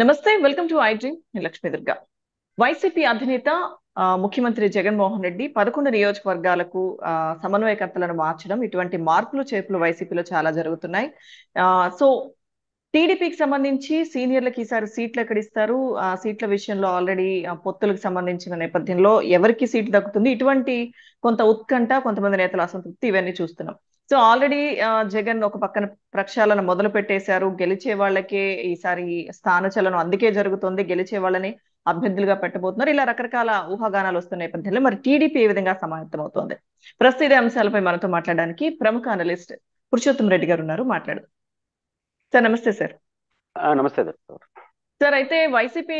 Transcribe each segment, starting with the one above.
నమస్తే, welcome to I dream. నేను Lakshmi Durga. YCP అధినేత ముఖ్యమంత్రి జగన్మోహన్ రెడ్డి 11 నియోజకవర్గాలకు సమన్వయకర్తలను మార్చడం, ఇటువంటి మార్పులు చేర్పులు వైసీపీలో చాలా జరుగుతున్నాయి. సో టీడీపీకి సంబంధించి సీనియర్లకు ఈసారి సీట్లు ఎక్కడ ఇస్తారు? సీట్ల విషయంలో ఆల్రెడీ పొత్తులకు సంబంధించిన నేపథ్యంలో ఎవరికి సీటు దక్కుతుంది? ఇటువంటి కొంత ఉత్కంఠ, కొంతమంది నేతల అసంతృప్తి ఇవన్నీ చూస్తున్నాం. సో ఆల్రెడీ జగన్ ఒక పక్కన ప్రక్షాళన మొదలు పెట్టేశారు. గెలిచే వాళ్ళకే ఈసారి స్థానచలనం అందుకే జరుగుతుంది. గెలిచే వాళ్ళని అభ్యర్థులుగా పెట్టబోతున్నారు. ఇలా రకరకాల ఊహాగానాలు వస్తున్న నేపథ్యంలో మరి టీడీపీ ఏ విధంగా సమాయత్తమవుతోంది? ప్రస్తుత ఇదే అంశాలపై మనతో మాట్లాడడానికి ప్రముఖ అనలిస్ట్ పురుషోత్తం రెడ్డి గారు ఉన్నారు. మాట్లాడు సార్. నమస్తే సార్. నమస్తే డాక్టర్. సార్, అయితే వైసీపీ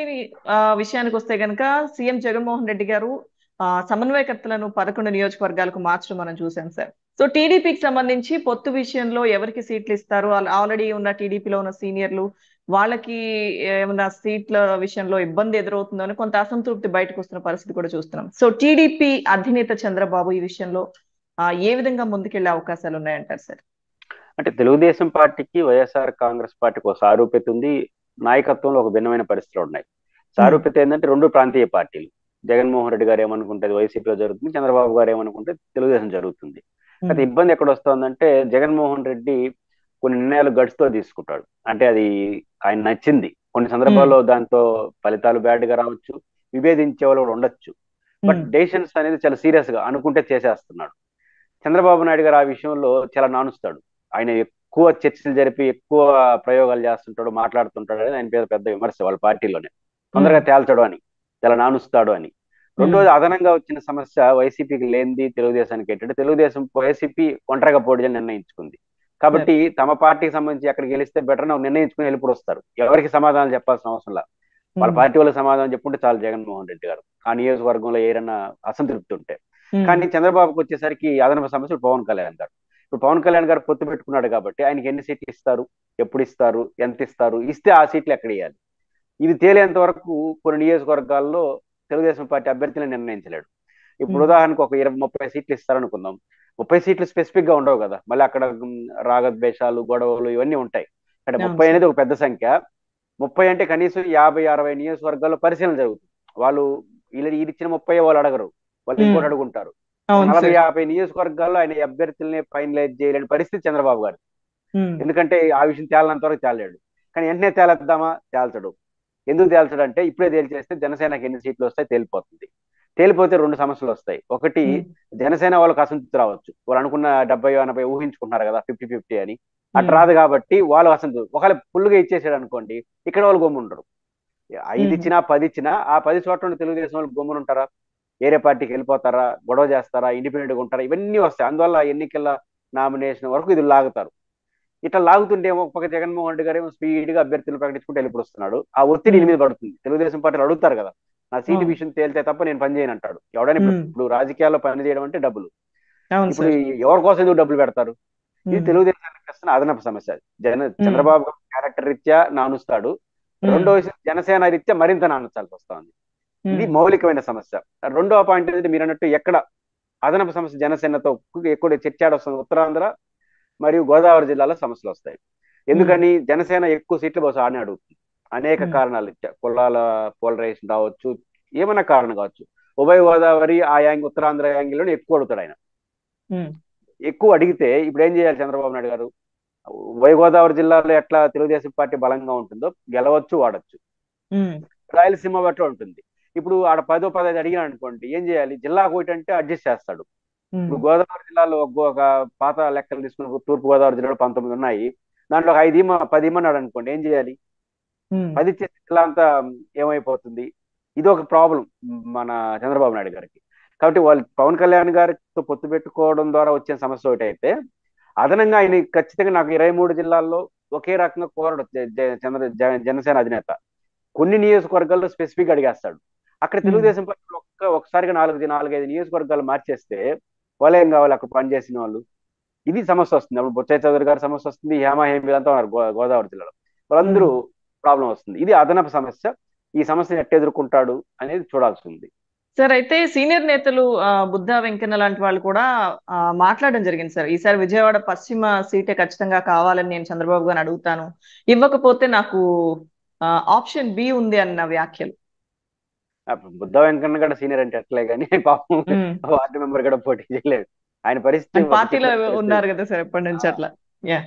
విషయానికి వస్తే గనక సీఎం జగన్మోహన్ రెడ్డి గారు సమన్వయకర్తలను 11 నియోజకవర్గాలకు మార్చడం మనం చూసాం సార్. సో టీడీపీకి సంబంధించి పొత్తు విషయంలో ఎవరికి సీట్లు ఇస్తారు? ఆల్రెడీ ఉన్న టీడీపీలో ఉన్న సీనియర్లు వాళ్ళకి ఏమైనా సీట్ల విషయంలో ఇబ్బంది ఎదురవుతుందో అని కొంత అసంతృప్తి బయటకు వస్తున్న పరిస్థితి కూడా చూస్తున్నాం. సో టీడీపీ అధినేత చంద్రబాబు ఈ విషయంలో ఏ విధంగా ముందుకెళ్లే అవకాశాలు ఉన్నాయంటారు సార్? అంటే తెలుగుదేశం పార్టీకి వైఎస్ఆర్ కాంగ్రెస్ పార్టీకి ఒక సారూప్యత ఉంది, నాయకత్వంలో ఒక భిన్నమైన పరిస్థితులు ఉన్నాయి. సారూప్యత ఏంటంటే రెండు ప్రాంతీయ పార్టీలు. జగన్మోహన్ రెడ్డి గారు ఏమనుకుంటే వైసీపీలో జరుగుతుంది, చంద్రబాబు గారు ఏమనుకుంటే తెలుగుదేశం జరుగుతుంది. అయితే ఇబ్బంది ఎక్కడ వస్తుందంటే జగన్మోహన్ రెడ్డి కొన్ని నిర్ణయాలు గడుచుతో తీసుకుంటాడు. అంటే అది ఆయన నచ్చింది. కొన్ని సందర్భాల్లో దాంతో ఫలితాలు బ్యాడ్ గా రావచ్చు, విభేదించే వాళ్ళు కూడా ఉండొచ్చు. బట్ డెసిషన్స్ అనేది చాలా సీరియస్ గా అనుకుంటే చేసేస్తున్నాడు. చంద్రబాబు నాయుడు గారు ఆ విషయంలో చాలా నానుస్తాడు. ఆయన ఎక్కువ చర్చలు జరిపి ఎక్కువ ప్రయోగాలు చేస్తుంటాడు, మాట్లాడుతుంటాడు అని ఆయన పేరు పెద్ద విమర్శ వాళ్ళ పార్టీలోనే. తొందరగా తేల్చడు అని, చాలా నానుస్తాడు అని. రెండోది అదనంగా వచ్చిన సమస్య వైసీపీకి లేనిది తెలుగుదేశానికి ఏంటంటే తెలుగుదేశం వైసీపీ ఒంటరిగా పోటీ చేయాలని నిర్ణయించుకుంది. కాబట్టి తమ పార్టీకి సంబంధించి ఎక్కడ గెలిస్తే బెటర్ అని నిర్ణయించుకుని వెళ్ళిపోయి వస్తారు. ఎవరికి సమాధానం చెప్పాల్సిన అవసరం లేదు. వాళ్ళ పార్టీ వాళ్ళకి సమాధానం చెప్పుకుంటే చాలు జగన్మోహన్ రెడ్డి గారు ఆ నియోజకవర్గంలో ఏదైనా అసంతృప్తి ఉంటే. కానీ చంద్రబాబుకి వచ్చేసరికి అదనపు సమస్యలు పవన్ కళ్యాణ్ గారు. ఇప్పుడు పవన్ కళ్యాణ్ గారు పొత్తు పెట్టుకున్నాడు కాబట్టి ఆయనకి ఎన్ని సీట్లు ఇస్తారు, ఎప్పుడు ఇస్తారు, ఎంత ఇస్తారు, ఇస్తే ఆ సీట్లు ఎక్కడ ఇవ్వాలి, ఇది తేలేంత వరకు కొన్ని నియోజకవర్గాల్లో తెలుగుదేశం పార్టీ అభ్యర్థులను నిర్ణయించలేడు. ఇప్పుడు ఉదాహరణకు ఒక 20-30 సీట్లు ఇస్తారనుకుందాం. 30 సీట్లు స్పెసిఫిక్ గా ఉండవు కదా, మళ్ళీ అక్కడ రాగద్వేషాలు, గొడవలు ఇవన్నీ ఉంటాయి. అంటే 30 అనేది ఒక పెద్ద సంఖ్య. 30 అంటే కనీసం 50-60 నియోజకవర్గాల్లో పరిశీలన జరుగుతుంది. వాళ్ళు ఇది ఇచ్చిన 30 వాళ్ళు అడగరు, వాళ్ళు ఇంకోటి అడుగుంటారు. 40-50 నియోజకవర్గాల్లో ఆయన అభ్యర్థుల్ని ఫైనలైజ్ చేయలేని పరిస్థితి చంద్రబాబు గారు. ఎందుకంటే ఆ విషయం తేలనంత వరకు తేలేడు. కానీ వెంటనే తేలేద్దామా, తేల్చడు. ఎందుకు తేల్చడు అంటే ఇప్పుడే తేల్చేస్తే జనసేనకి ఎన్ని సీట్లు వస్తాయి తేలిపోతుంది. తేలిపోతే రెండు సమస్యలు వస్తాయి. ఒకటి, జనసేన వాళ్ళకి అసంతృప్తి రావచ్చు. వాళ్ళు అనుకున్న 70-80 ఊహించుకుంటున్నారు కదా 50-50 అని, అట్లా రాదు కాబట్టి వాళ్ళు అసంతృప్తి. ఒకవేళ ఫుల్గా ఇచ్చేసాడు అనుకోండి, ఇక్కడ వాళ్ళు గమ్ముండరు. 5 ఇచ్చినా 10 ఇచ్చినా ఆ 10 చోట్ల తెలుగుదేశం వాళ్ళు గమ్మునుంటారా, వేరే పార్టీకి వెళ్ళిపోతారా, గొడవ చేస్తారా, ఇండిపెండెంట్ గా ఉంటారా, ఇవన్నీ వస్తాయి. అందువల్ల ఎన్నికల నామినేషన్ వరకు ఇది లాగుతారు. ఇట్లా లాగుతుంటే ఒక పక్క జగన్మోహన్ రెడ్డి గారు ఏమో స్పీడ్ గా అభ్యర్థులు ప్రకటించుకుంటే వెళ్ళిపోయి వస్తున్నాడు. ఆ ఒత్తిడి దీని మీద పడుతుంది. తెలుగుదేశం పార్టీలు అడుగుతారు కదా, నా సీటు విషయం తేలితే తప్ప నేను పని చేయను అంటాడు. ఎవడైనా ఇప్పుడు రాజకీయాల్లో పని చేయడం అంటే డబ్బులు. ఇప్పుడు ఎవరి కోసం ఎందుకు డబ్బులు పెడతారు? ఇది తెలుగుదేశానికి వస్తున్న అదనపు సమస్య. చంద్రబాబు క్యారెక్టర్ రీత్యా నానుస్తాడు. రెండో విషయం, జనసేన రీత్యా మరింత నానుచాల్సి వస్తుంది. ఇది మౌలికమైన సమస్య. రెండో పాయింట్ ఏంటంటే మీరు అన్నట్టు ఎక్కడ అదనపు సమస్య జనసేనతో ఎక్కువ చర్చాడు వస్తుంది. ఉత్తరాంధ్ర మరియు గోదావరి జిల్లాలో సమస్యలు వస్తాయి. ఎందుకని జనసేన ఎక్కువ సీట్లు బహుశా ఆడనే అడుగుతుంది. అనేక కారణాలు, కులాల పోలరైజేషన్ రావచ్చు, ఏమైనా కారణం కావచ్చు. ఉభయ గోదావరి ఆ ఉత్తరాంధ్ర యాంగిల్లోనే ఎక్కువ అడుగుతాడు ఆయన. ఎక్కువ అడిగితే ఇప్పుడు ఏం చేయాలి చంద్రబాబు నాయుడు గారు? ఉభయ గోదావరి జిల్లాలో ఎట్లా తెలుగుదేశం పార్టీ బలంగా ఉంటుందో గెలవచ్చు, వాడచ్చు. రాయలసీమ బట్టి ఉంటుంది. ఇప్పుడు ఆడ 10-15 అడిగాను అనుకోండి, ఏం చేయాలి? జిల్లా ఒకటి అంటే అడ్జస్ట్ చేస్తాడు. ఇప్పుడు గోదావరి జిల్లాలో ఒక పాత లెక్కలు తీసుకున్న తూర్పు గోదావరి జిల్లాలో 19 ఉన్నాయి. దాంట్లో ఒక 5-10 ఇమ్మన్నాడు అనుకోండి, ఏం చేయాలి? 10 ఇచ్చే జిల్లా అంతా ఏమైపోతుంది? ఇది ఒక ప్రాబ్లం మన చంద్రబాబు నాయుడు గారికి. కాబట్టి వాళ్ళు పవన్ కళ్యాణ్ గారితో పొత్తు పెట్టుకోవడం ద్వారా వచ్చిన సమస్య ఒకటి అయితే, అదనంగా ఆయన ఖచ్చితంగా నాకు 23 జిల్లాల్లో ఒకే రకంగా కోరడు జనసేన అధినేత. కొన్ని నియోజకవర్గాల్లో స్పెసిఫిక్ అడిగేస్తాడు. అక్కడ తెలుగుదేశం పార్టీ ఒకసారిగా 4-5 నియోజకవర్గాలు మార్చేస్తే వాళ్ళు ఏం కావాలి అక్కడ పనిచేసిన వాళ్ళు? ఇది సమస్య వస్తుంది. అప్పుడు బొత్స చౌదరి గారి సమస్య వస్తుంది, హేమా అంతా ఉన్నారు గోదావరి జిల్లాలో, వాళ్ళందరూ ప్రాబ్లం వస్తుంది. ఇది అదనపు సమస్య. ఈ సమస్యను ఎట్ట ఎదుర్కొంటాడు అనేది చూడాల్సి ఉంది. సార్, అయితే సీనియర్ నేతలు బుద్ధా వెంకన్న లాంటి వాళ్ళు కూడా మాట్లాడడం జరిగింది సార్. ఈసారి విజయవాడ పశ్చిమ సీటే ఖచ్చితంగా కావాలని నేను చంద్రబాబు గారిని అడుగుతాను, ఇవ్వకపోతే నాకు ఆప్షన్ బి ఉంది అన్న వ్యాఖ్యలు. బుద్ధ వెంకన్న కూడా సీనియర్ అంటే అట్లే కానీ పాపం ఉమ్. వార్డు మెంబర్ కూడా పోటీ చేయలేదు. ఆయన పరిస్థితి అండ్ ఒక పార్టీలో చిక్కుడు పరిస్థితి. ఉన్నారు కదా సార్ ఎప్పటి ఆ, నుంచి అట్లా. యా.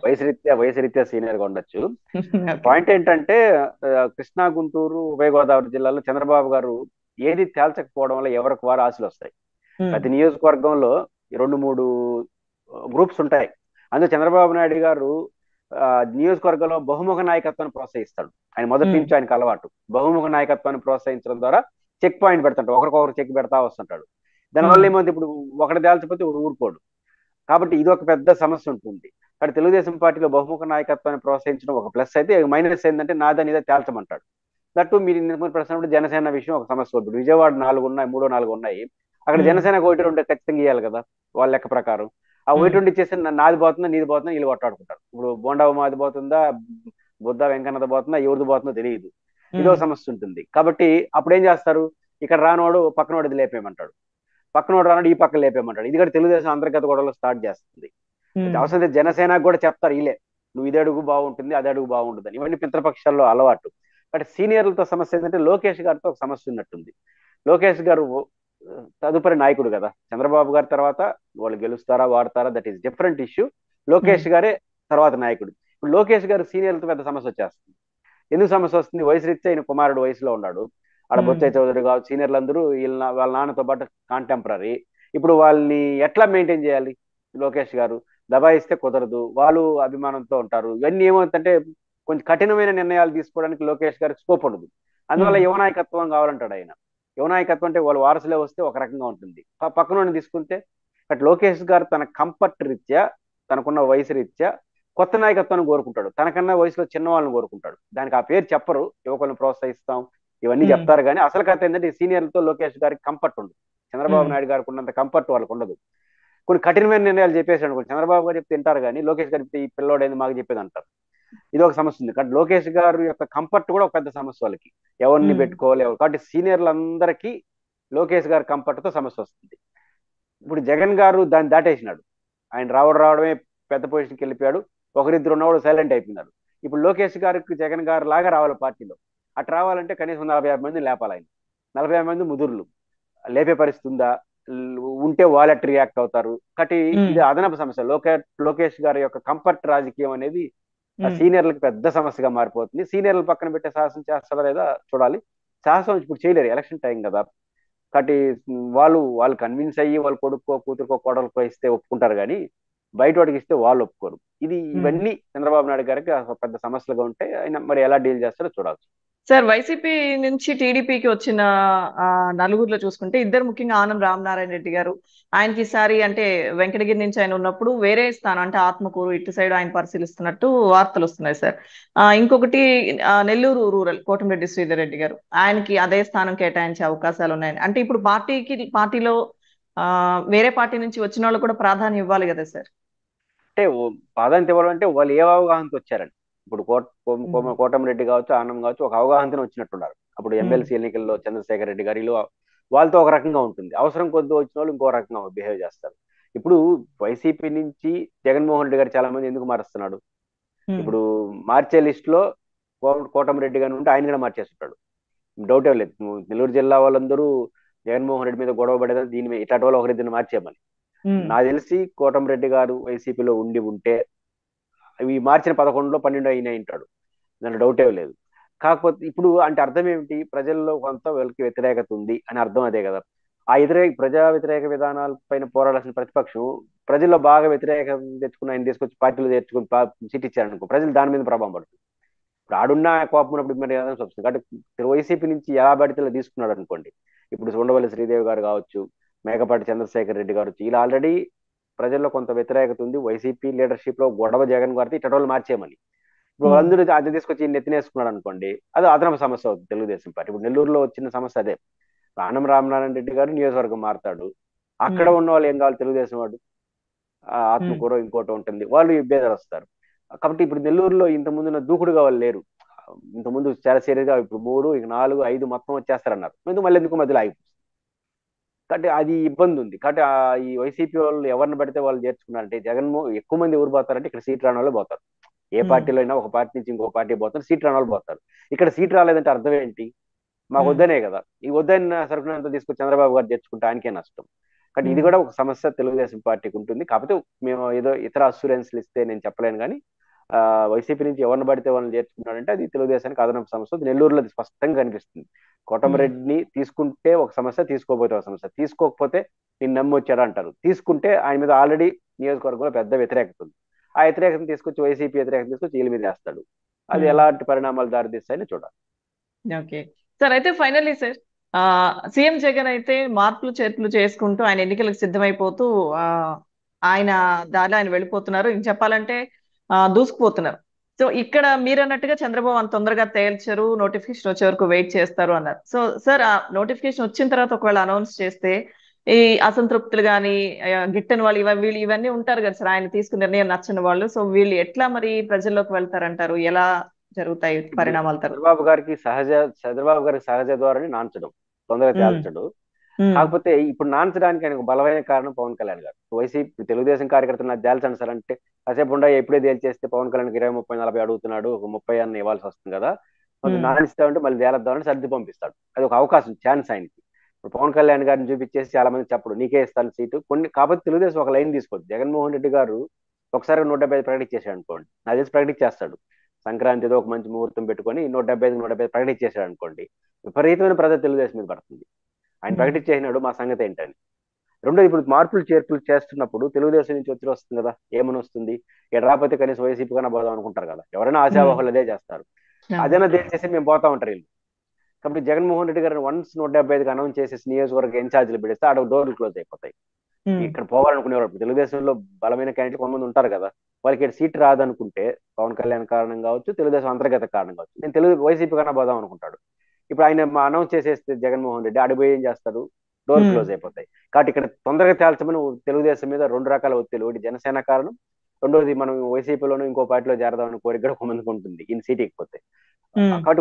వయసు రీత్యా సీనియర్ గా ఉండొచ్చు. ఓకే. పాయింట్ ఏంటంటే కృష్ణా, గుంటూరు, ఉభయ గోదావరి జిల్లాలో చంద్రబాబు గారు ఏది తేల్చకపోవడం వల్ల ఎవరికి వారు ఆశలు వస్తాయి. ప్రతి నియోజకవర్గంలో 2-3 గ్రూప్స్ ఉంటాయి. అందులో చంద్రబాబు నాయుడు గారు నియోజకవర్గంలో బహుముఖ నాయకత్వాన్ని ప్రోత్సహిస్తాడు. ఆయన మొదటి నుంచి ఆయనకు అలవాటు బహుముఖ నాయకత్వాన్ని ప్రోత్సహించడం ద్వారా చెక్ పాయింట్ పెడతాడు, ఒకరికొకరు చెక్ పెడతా వస్తుంటాడు. దానివల్ల ఏమవుతుంది, ఇప్పుడు ఒకటి తేల్చకపోతే ఒకడు ఊరుకోడు. కాబట్టి ఇది ఒక పెద్ద సమస్య ఉంటుంది. కానీ తెలుగుదేశం పార్టీలో బహుముఖ నాయకత్వాన్ని ప్రోత్సహించడం ఒక ప్లస్ అయితే, మైనస్ ఏంటంటే నాదని ఇదే తేల్చమంటాడు. దట్టు మీరు నిర్మల్ ప్రశ్న జనసేన విషయం ఒక సమస్య. ఇప్పుడు విజయవాడ 4 ఉన్నాయి, 3-4 ఉన్నాయి. అక్కడ జనసేన 1-2 ఖచ్చితంగా ఇవ్వాలి కదా వాళ్ళ లెక్క ప్రకారం. ఆ 1-2 ఇచ్చేసి నాది పోతుందా నీది పోతుందా వీళ్ళు కొట్టాడుకుంటారు. ఇప్పుడు బోండావు మాది పోతుందా, బుద్ధ వెంకన్నది పోతుందా, ఎవరిది పోతుందో తెలియదు. ఇదో సమస్య ఉంటుంది. కాబట్టి అప్పుడు ఏం చేస్తారు, ఇక్కడ రానోడు పక్కనోడిది లేపేయమంటాడు, పక్కనోడు రానోడు ఈ పక్కన లేపేయమంటాడు. ఇది కూడా తెలుగుదేశం అంతర్గత గొడవలు స్టార్ట్ చేస్తుంది. అవసరం జనసేనకు కూడా చెప్తారు వీళ్ళే, నువ్వు ఇది అడుగు బాగుంటుంది అది అడుగు బాగుంటుంది అని. ఇవన్నీ మిత్రపక్షాల్లో అలవాటు. బట్ సీనియర్లతో సమస్య ఏంటంటే లోకేష్ గారితో ఒక సమస్య ఉన్నట్టుంది. లోకేష్ గారు తదుపరి నాయకుడు కదా, చంద్రబాబు గారి తర్వాత వాళ్ళు గెలుస్తారా వాడతారా that is different issue. Lokesh గారే తర్వాత నాయకుడు. ఇప్పుడు లోకేష్ గారు సీనియర్లతో పెద్ద సమస్య వచ్చేస్తుంది. ఎందుకు సమస్య వస్తుంది, వయసు రీత్యా ఆయన కుమారుడు వయసులో ఉన్నాడు. ఆడ బొత్స చౌదరి కావచ్చు, సీనియర్లు అందరూ వాళ్ళ నాన్నతో పాటు కాంటెంపరీ. ఇప్పుడు వాళ్ళని ఎట్లా మెయింటైన్ చేయాలి, లోకేష్ గారు దబాయిస్తే కుదరదు, వాళ్ళు అభిమానంతో ఉంటారు. ఇవన్నీ ఏమవుతుందంటే కొంచెం కఠినమైన నిర్ణయాలు తీసుకోవడానికి లోకేష్ గారికి స్కోప్ ఉండదు. అందువల్ల యువనాయకత్వం కావాలంటాడు ఆయన. యువనాయకత్వం అంటే వాళ్ళు వారసులే వస్తే ఒక రకంగా ఉంటుంది, పక్కన తీసుకుంటే. బట్ లోకేష్ గారు తన కంఫర్ట్ రీత్యా, తనకున్న వయసు రీత్యా కొత్త నాయకత్వాన్ని కోరుకుంటాడు. తనకన్నా వయసులో చిన్న వాళ్ళని కోరుకుంటాడు. దానికి ఆ పేరు చెప్పరు, యువకులను ప్రోత్సహిస్తాం ఇవన్నీ చెప్తారు. కానీ అసలు కథ ఏంటంటే సీనియర్లతో లోకేష్ గారికి కంఫర్ట్ ఉండదు. చంద్రబాబు నాయుడు గారికి ఉన్నంత కంఫర్ట్ వాళ్ళకు ఉండదు. కొన్ని కఠినమైన నిర్ణయాలు చెప్పేసాడు అనుకోండి, చంద్రబాబు గారు చెప్తే తింటారు కానీ లోకేష్ గారు చెప్తే ఈ పిల్లోడైంది మాకు చెప్పేది అంటారు. ఇది ఒక సమస్య ఉంది. కానీ లోకేష్ గారు యొక్క కంఫర్ట్ కూడా ఒక పెద్ద సమస్య వాళ్ళకి, ఎవరిని పెట్టుకోవాలి ఎవరు. కాబట్టి సీనియర్లందరికీ లోకేష్ గారి కంఫర్ట్ తో సమస్య వస్తుంది. ఇప్పుడు జగన్ గారు దాన్ని దాటేసినాడు. ఆయన రావడమే పెద్ద పొజిషన్కి వెళ్ళిపోయాడు. ఒకరిద్దరు ఉన్నవాడు సైలెంట్ అయిపోయినారు. ఇప్పుడు లోకేష్ గారికి జగన్ గారు లాగా రావాలి పార్టీలో. అటు రావాలంటే కనీసం 40-50 మంది లేపాలి. ఆయన 40-50 మంది ముదురులు లేపే పరిస్థితి ఉందా, ఉంటే వాలెట్ రియాక్ట్ అవుతారు. కాబట్టి ఇది అదనపు సమస్య. లోకేష్ గారి యొక్క కంఫర్ట్ రాజకీయం అనేది సీనియర్లకు పెద్ద సమస్యగా మారిపోతుంది. సీనియర్ల పక్కన పెట్టే సాహసం చేస్తారా లేదా చూడాలి. సాహసం ఇప్పుడు చేయలేరు, ఎలక్షన్ టైం కదా. కాబట్టి వాళ్ళు కన్విన్స్ అయ్యి వాళ్ళ కొడుకో కూతురుకో కోడలకో ఇస్తే ఒప్పుకుంటారు కానీ బయట వాడికి ఇస్తే వాళ్ళు ఒప్పుకోరు. ఇవన్నీ చంద్రబాబు నాయుడు గారికి పెద్ద సమస్యలుగా ఉంటాయి. ఆయన మరి ఎలా డీల్ చేస్తారో చూడాలి. సార్, వైసీపీ నుంచి టీడీపీకి వచ్చిన నలుగురిలో చూసుకుంటే ఇద్దరు, ముఖ్యంగా ఆనం రామనారాయణ రెడ్డి గారు, ఆయనకి ఈసారి అంటే వెంకటగిరి నుంచి ఆయన ఉన్నప్పుడు వేరే స్థానం అంటే ఆత్మకూరు ఇటు సైడ్ ఆయన పరిశీలిస్తున్నట్టు వార్తలు వస్తున్నాయి సార్. ఇంకొకటి నెల్లూరు రూరల్ కోటమిరెడ్డి శ్రీధర్ రెడ్డి గారు, ఆయనకి అదే స్థానం కేటాయించే అవకాశాలు ఉన్నాయని. అంటే ఇప్పుడు పార్టీలో వేరే పార్టీ నుంచి వచ్చిన వాళ్ళు కూడా ప్రాధాన్యం ఇవ్వాలి కదా సార్. అంటే ప్రాధాన్యత ఇవ్వాలంటే వాళ్ళు ఏ అవగాహనతో వచ్చారండి. ఇప్పుడు కోటమిరెడ్డి కావచ్చు, ఆనం కావచ్చు, ఒక అవగాహనతో వచ్చినట్టున్నారు. అప్పుడు ఎమ్మెల్సీ ఎన్నికల్లో చంద్రశేఖర్ రెడ్డి గారిలో వాళ్ళతో ఒక రకంగా ఉంటుంది, అవసరం కొద్ది వచ్చిన వాళ్ళు ఇంకో రకంగా బిహేవ్ చేస్తారు. ఇప్పుడు వైసీపీ నుంచి జగన్మోహన్ రెడ్డి గారు చాలా మంది ఎందుకు మారుస్తున్నాడు, ఇప్పుడు మార్చే లిస్ట్ లో కోటమిరెడ్డి గారిని ఉంటే ఆయన కూడా మార్చేస్తుంటాడు, డౌటే లేదు. నెల్లూరు జిల్లా వాళ్ళందరూ జగన్మోహన్ రెడ్డి మీద గొడవ పడేది దీని మీద, ఇట్లాంటి వాళ్ళు ఒకరిద్దరిని మార్చేయమని. నాకు తెలిసి కోటమిరెడ్డి గారు వైసీపీలో ఉంటే ఇవి మార్చిన 11లో 12 అయినాయి ఉంటాడు, దాంట్లో డౌటే లేదు. కాకపోతే ఇప్పుడు అంటే అర్థం ఏమిటి, ప్రజల్లో కొంత వీళ్ళకి వ్యతిరేకత ఉంది అని అర్థం అదే కదా. ఆ ప్రజా వ్యతిరేక విధానాల పైన పోరాడాల్సిన ప్రతిపక్షం ప్రజల్లో బాగా వ్యతిరేకత తెచ్చుకుని ఆయన తీసుకొచ్చి పార్టీలో తెచ్చుకుని సీట్ ఇచ్చారనుకో, ప్రజలు దాని మీద ప్రభావం పడుతుంది. ఇప్పుడు ఆడున్న కోపం ఉన్నప్పుడు మరి వస్తుంది. కాబట్టి వైసీపీ నుంచి ఎలా పడితే తీసుకున్నాడు అనుకోండి. ఇప్పుడు ఉండవల్లి శ్రీదేవి గారు కావచ్చు, మేకపాటి చంద్రశేఖర్ రెడ్డి గారు, ఇలా ఆల్రెడీ ప్రజల్లో కొంత వ్యతిరేకత ఉంది. వైసీపీ లీడర్షిప్ లో గొడవ జగన్ గారితో ఇట్ట వాళ్ళు మార్చేయమని ఇప్పుడు అందరూ అది తీసుకొచ్చి నెత్తినేసుకున్నాడు అనుకోండి, అది అదనపు సమస్య అవుతుంది తెలుగుదేశం పార్టీ. ఇప్పుడు నెల్లూరులో వచ్చిన సమస్య అదే. ఆనం రామనారాయణ రెడ్డి గారు నియోజకవర్గం మారుతాడు, అక్కడ ఉన్న వాళ్ళు ఏం కావాలి, తెలుగుదేశం వాడు ఆత్మకూర ఇంకోటి ఉంటుంది, వాళ్ళు ఇబ్బందులు వస్తారు. కాబట్టి ఇప్పుడు నెల్లూరులో ఇంత ముందున్న దూకుడుగా వాళ్ళు లేరు. ఇంతకుముందు చాలా సీరియస్ గా ఇప్పుడు 3, 4, 5 మొత్తం వచ్చేస్తారన్నారు, మళ్ళీ ఎందుకు మధ్యలో ఆగిపోతుంది. కాబట్టి అది ఇబ్బంది ఉంది. కాబట్టి ఈ వైసీపీ వాళ్ళు ఎవరిని పడితే వాళ్ళు చేర్చుకున్నారంటే ఎక్కువ మంది ఎవరు పోతారంటే ఇక్కడ సీట్ రాని వాళ్ళు పోతారు. ఏ పార్టీలో అయినా ఒక పార్టీ నుంచి ఇంకో పార్టీ పోతారు, సీట్ రాని వాళ్ళు పోతారు. ఇక్కడ సీట్ రాలేదంటే అర్థం ఏంటి? మాకు వద్దనే కదా. ఈ వద్దన్న సరుకునంతా తీసుకొచ్చి చంద్రబాబు గారు తెచ్చుకుంటే ఆయనకే నష్టం. కానీ ఇది కూడా ఒక సమస్య తెలుగుదేశం పార్టీకి ఉంటుంది. కాకపోతే మేము ఏదో ఇతర అస్యూరెన్స్లు ఇస్తే నేను చెప్పలేను, కానీ వైసీపీ నుంచి ఎవరిని పడితే వాళ్ళని చేర్చుకున్నాడంటే అది తెలుగుదేశానికి అదనపు సమస్య. నెల్లూరులో అది స్పష్టంగా కనిపిస్తుంది. కోటమిరెడ్డిని తీసుకుంటే ఒక సమస్య, తీసుకోకపోతే ఒక సమస్య. తీసుకోకపోతే నేను నమ్మి వచ్చాడు అంటారు, తీసుకుంటే ఆయన మీద ఆల్రెడీ నియోజకవర్గంలో పెద్ద వ్యతిరేకత ఉంది. ఆ వ్యతిరేకతను తీసుకొచ్చి వైసీపీ వ్యతిరేకత తీసుకొచ్చి వీళ్ళ మీద వేస్తాడు. అది ఎలాంటి పరిణామాలు దారితీస్తాయని చూడాలి. ఓకే సార్, అయితే ఫైనల్లీ సార్, సీఎం జగన్ అయితే మార్పులు చేర్పులు చేసుకుంటూ ఆయన ఎన్నికలకు సిద్ధమైపోతూ ఆయన దారిలో ఆయన వెళ్ళిపోతున్నారు. ఇంక చెప్పాలంటే దూసుకుపోతున్నారు. సో ఇక్కడ మీరు అన్నట్టుగా చంద్రబాబు అంత తొందరగా తేల్చరు, నోటిఫికేషన్ వచ్చే వరకు వెయిట్ చేస్తారు అన్నారు. సో సార్, ఆ నోటిఫికేషన్ వచ్చిన తర్వాత ఒకవేళ అనౌన్స్ చేస్తే ఈ అసంతృప్తులు కానీ గిట్టని వాళ్ళు వీళ్ళు ఇవన్నీ ఉంటారు కదా సార్, ఆయన తీసుకున్న నిర్ణయం నచ్చని వాళ్ళు. సో వీళ్ళు ఎట్లా మరి ప్రజల్లోకి వెళ్తారంటారు? ఎలా జరుగుతాయి పరిణామాల తర్వాత? చంద్రబాబు గారికి సహజ ద్వారానే నాంచడం, తొందరగా తేల్చడు. కాకపోతే ఇప్పుడు నాంచడానికి ఆయన ఒక బలమైన కారణం పవన్ కళ్యాణ్ గారు. వైసీపీ తెలుగుదేశం కార్యకర్తలు నాకు తేల్చండి సార్ అంటే కాసేపు ఉండా ఎప్పుడే తేల్చేస్తే పవన్ కళ్యాణ్ 20, 30, 40 అడుగుతున్నాడు, ఒక 30 అన్న ఇవ్వాల్సి వస్తుంది కదా. నానిస్తామంటే మళ్ళీ తేలద్దామని సర్ది పంపిస్తాడు. అది ఒక అవకాశం, ఛాన్స్ ఆయనకి. ఇప్పుడు పవన్ కళ్యాణ్ గారిని చూపించేసి చాలా మంది చెప్పడు నీకే ఇస్తాను సీటు కొన్ని. కాకపోతే తెలుగుదేశం ఒక లైన్ తీసుకోవద్దు. జగన్మోహన్ రెడ్డి గారు ఒకసారి 175 ప్రకటించేసాడు అనుకోండి, నాకు తెలిసి ప్రకటించేస్తాడు. సంక్రాంతితో ఒక మంచి ముహూర్తం పెట్టుకొని 175 ప్రకటించేసాడు అనుకోండి, విపరీతమైన ప్రజలు తెలుగుదేశం మీద పడుతుంది. ఆయన ప్రకటించేసినాడు, మా సంగతి ఏంటని. రెండోది, ఇప్పుడు మార్పులు చేర్పులు చేస్తున్నప్పుడు తెలుగుదేశం నుంచి ఒత్తిడి వస్తుంది కదా. ఏమని వస్తుంది? ఇక్కడ రాకపోతే కనీసం వైసీపీ కన్నా పోదాం అనుకుంటారు కదా. ఎవరైనా ఆశావాహులు అదే చేస్తారు. అదేనా చేసి మేము పోతా ఉంటారు వీళ్ళు. కాబట్టి జగన్మోహన్ రెడ్డి గారిని వన్స్ 175 అనౌన్స్ చేసేసి నియోజకవర్గ ఇన్ఛార్జీలు పెడితే ఆడ డోర్లు క్లోజ్ అయిపోతాయి. ఇక్కడ పోవాలనుకునేవారు తెలుగుదేశంలో బలమైన క్యాండిడేట్ కొంతమంది ఉంటారు కదా, వాళ్ళకి ఇక్కడ సీట్ రాదనుకుంటే పవన్ కళ్యాణ్ కారణం కావచ్చు, తెలుగుదేశం అంతర్గత కారణం కావచ్చు, నేను వైసీపీ కన్నా పోదాం అనుకుంటాడు. ఇప్పుడు ఆయన అనౌన్స్ చేసేస్తే జగన్మోహన్ రెడ్డి ఆడిపోయి ఏం చేస్తాడు? డోర్ క్లోజ్ అయిపోతాయి. కాబట్టి ఇక్కడ తొందరగా తేల్చమని తెలుగుదేశం మీద 2 రకాల ఒత్తిడి. ఒకటి జనసేన కారణం, రెండోది మనం వైసీపీలోనూ ఇంకో పార్టీలో చేరదామని కోరిక కూడా కొంతమందికి ఉంటుంది ఈయన సీట్ ఇకపోతే. కాబట్టి